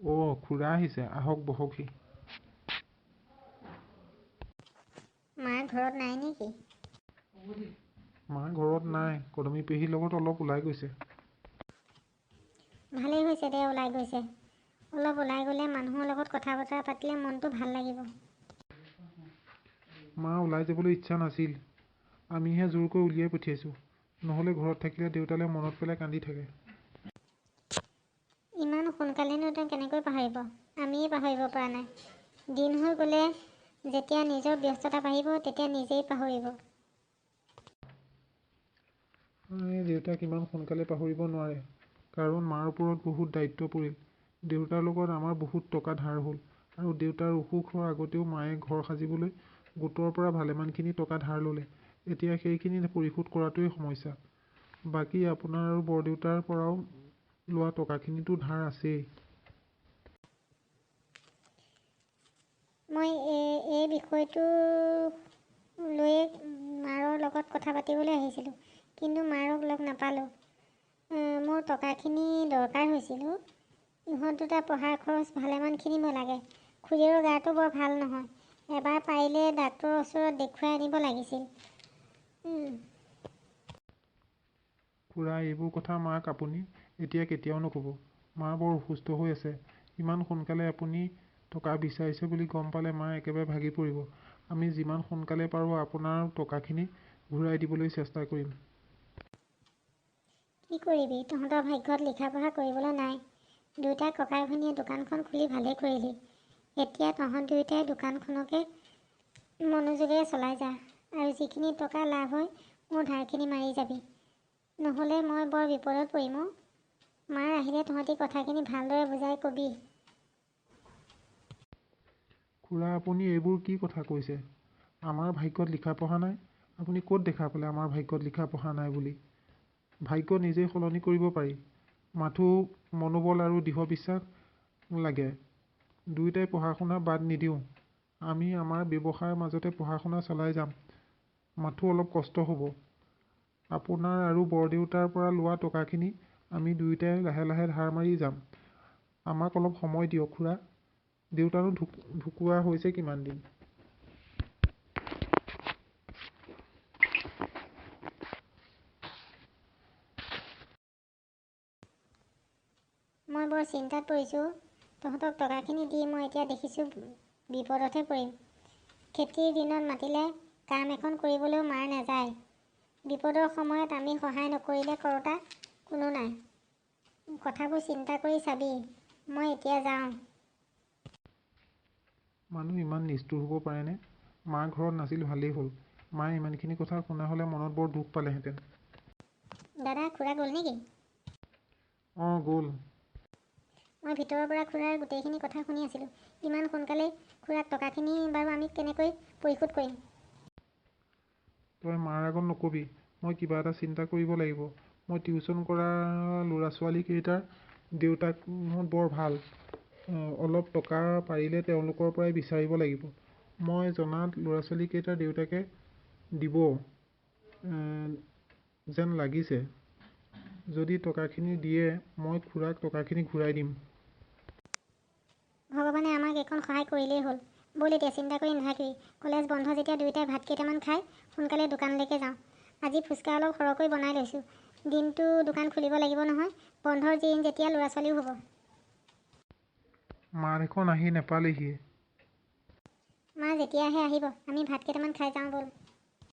খুৰা আহিছে, আহক বহকহি। মা ঘৰত নাই নেকি? মা ঘৰত নাই, কদমী পেহীৰ লগত অলপ ওলাই গৈছে। ভালেই হৈছে দে ওলাই গৈছে। অলপ ওলাই গ'লে মানুহৰ লগত কথা বতৰা পাতিলে মনটো ভাল লাগিব। মা ওলাই যাবলৈ ইচ্ছা নাছিল, আমিহে জোৰকৈ উলিয়াই পঠিয়াইছোঁ। নহ'লে ঘৰত থাকিলে দেউতালৈ মনত পেলাই কান্দি থাকে। ইমান সোনকালেনো তেওঁ কেনেকৈ পাহৰিব? আমিয়ে পাহৰিব পৰা নাই। দিন হৈ গ'লে যেতিয়া নিজৰ ব্যস্ততা বাঢ়িব তেতিয়া নিজেই পাহৰিব। দেউতাক ইমান সোনকালে পাহৰিব নোৱাৰে, কাৰণ মাৰ ওপৰত বহুত দায়িত্ব পৰিল। দেউতাৰ লগত আমাৰ বহুত টকা ধাৰ হ'ল, আৰু দেউতাৰ অসুখ হোৱাৰ আগতেও মায়ে ঘৰ সাজিবলৈ গোটৰ পৰা ভালেমানখিনি টকা ধাৰ ল'লে। এতিয়া সেইখিনি পৰিশোধ কৰাটোৱেই সমস্যা। বাকী আপোনাৰ আৰু বৰদেউতাৰ পৰাও লোৱা টকাখিনিতো ধাৰ আছেই। মই এই বিষয়টো লৈয়ে মাৰৰ লগত কথা পাতিবলৈ আহিছিলোঁ, কিন্তু মাৰক লগ নাপালোঁ। মোৰ টকাখিনি দৰকাৰ হৈছিল। ইহঁত দুটা পঢ়াৰ খৰচ ভালেমানখিনি মোৰ লাগে। খুৰীৰো গাটো বৰ ভাল নহয়, এবাৰ পাৰিলে ডাক্তৰৰ ওচৰত দেখুৱাই আনিব লাগিছিল। খুৰা, এইবোৰ কথা মাক আপুনি এতিয়া কেতিয়াও নক'ব। মা বৰ অসুস্থ হৈ আছে। ইমান সোনকালে আপুনি টকা বিচাৰিছে বুলি গম পালে মা একেবাৰে ভাগি পৰিব। আমি যিমান সোনকালে পাৰোঁ আপোনাৰ টকাখিনি ঘূৰাই দিবলৈ চেষ্টা কৰিম। কি কৰিবি, তহঁতৰ ভাগ্যত লিখা পঢ়া কৰিবলৈ নাই। দুয়োটাই ককাই ভনীয়ে দোকানখন খুলি ভালেই কৰিলি। এতিয়া তহঁত দুয়োটাই দোকানখনকে মনোযোগেৰে চলাই যা, আৰু যিখিনি টকা লাভ হয় মোৰ ধাৰখিনি মাৰি যাবি। নহ'লে মই বৰ বিপদত পৰিম। মাৰ আহিলে তহঁতি কথাখিনি ভালদৰে বুজাই কবি। খুৰা, আপুনি এইবোৰ কি কথা কৈছে? আমাৰ ভাগ্যত লিখা পঢ়া নাই? আপুনি ক'ত দেখা পালে আমাৰ ভাগ্যত লিখা পঢ়া নাই বুলি? ভাগ্য নিজেই সলনি কৰিব পাৰি, মাথো মনোবল আৰু দৃঢ় বিশ্বাস লাগে। দুয়োটাই পঢ়া শুনা বাদ নিদিওঁ। আমি আমাৰ ব্যৱসায়ৰ মাজতে পঢ়া শুনা চলাই যাম, মাথো অলপ কষ্ট হ'ব। আপোনাৰ আৰু বৰদেউতাৰ পৰা লোৱা টকাখিনি আমি দুয়োটাই লাহে লাহে ধাৰ মাৰি যাম। আমাক অলপ সময় দিয়ক খুৰা। দেউতাৰো ঢুকুৱা হৈছে কিমান দিন। মই বৰ চিন্তাত পৰিছোঁ। তহঁতক টকাখিনি দি মই এতিয়া দেখিছোঁ বিপদতহে পৰিম। খেতিৰ দিনত মাতিলে কাম এখন কৰিবলৈও মাৰ নাযায়। বিপদৰ সময়ত আমি সহায় নকৰিলে কৰোতা কোনো নাই। কথাবোৰ চিন্তা কৰি চাবি। মই এতিয়া যাওঁ। মানুহ ইমান নিষ্ঠুৰ হ'ব পাৰেনে? মা ঘৰত নাছিল ভালেই হ'ল। মায়ে ইমানখিনি কথা শুনা হ'লে মনত বৰ দুখ পালেহেঁতেন। দাদা, খুৰা গ'ল নেকি? গ'ল। মই ভিতৰৰ পৰা খুৰাৰ গোটেইখিনি কথা শুনি আছিলোঁ। ইমান সোনকালে খুৰাক টকাখিনি বাৰু আমি কেনেকৈ পৰিশোধ কৰিম? তই মাৰ আগত নকবি। মই কিবা এটা চিন্তা কৰিব লাগিব। মই টিউচন কৰা ল'ৰা ছোৱালীকেইটাৰ দেউতাকহঁত বৰ ভাল। অলপ টকা পাৰিলে তেওঁলোকৰ পৰাই বিচাৰিব লাগিব। মই জনাত ল'ৰা ছোৱালীকেইটাৰ দেউতাকে দিব যেন লাগিছে। যদি টকাখিনি দিয়ে মই খুৰাক টকাখিনি ঘূৰাই দিম। ভগৱানে আমাক এইখন সহায় কৰিলেই হ'ল। ব'ল এতিয়া চিন্তা কৰি নাথাকিবি। কলেজ বন্ধ যেতিয়া দুয়োটাই ভাত কেইটামান খাই সোনকালে দোকানলৈকে যাওঁ। আজি ফুচকা অলপ সৰহকৈ বনাই লৈছোঁ। দিনটো দোকান খুলিব লাগিব নহয়। বন্ধৰ দিন যেতিয়া ল'ৰা ছোৱালীও হ'ব। মা দেখোন আহি নেপালেহিয়ে। মা যেতিয়া আহে আহিব। আমি ভাত কেইটামান খাই যাওঁ ব'ল।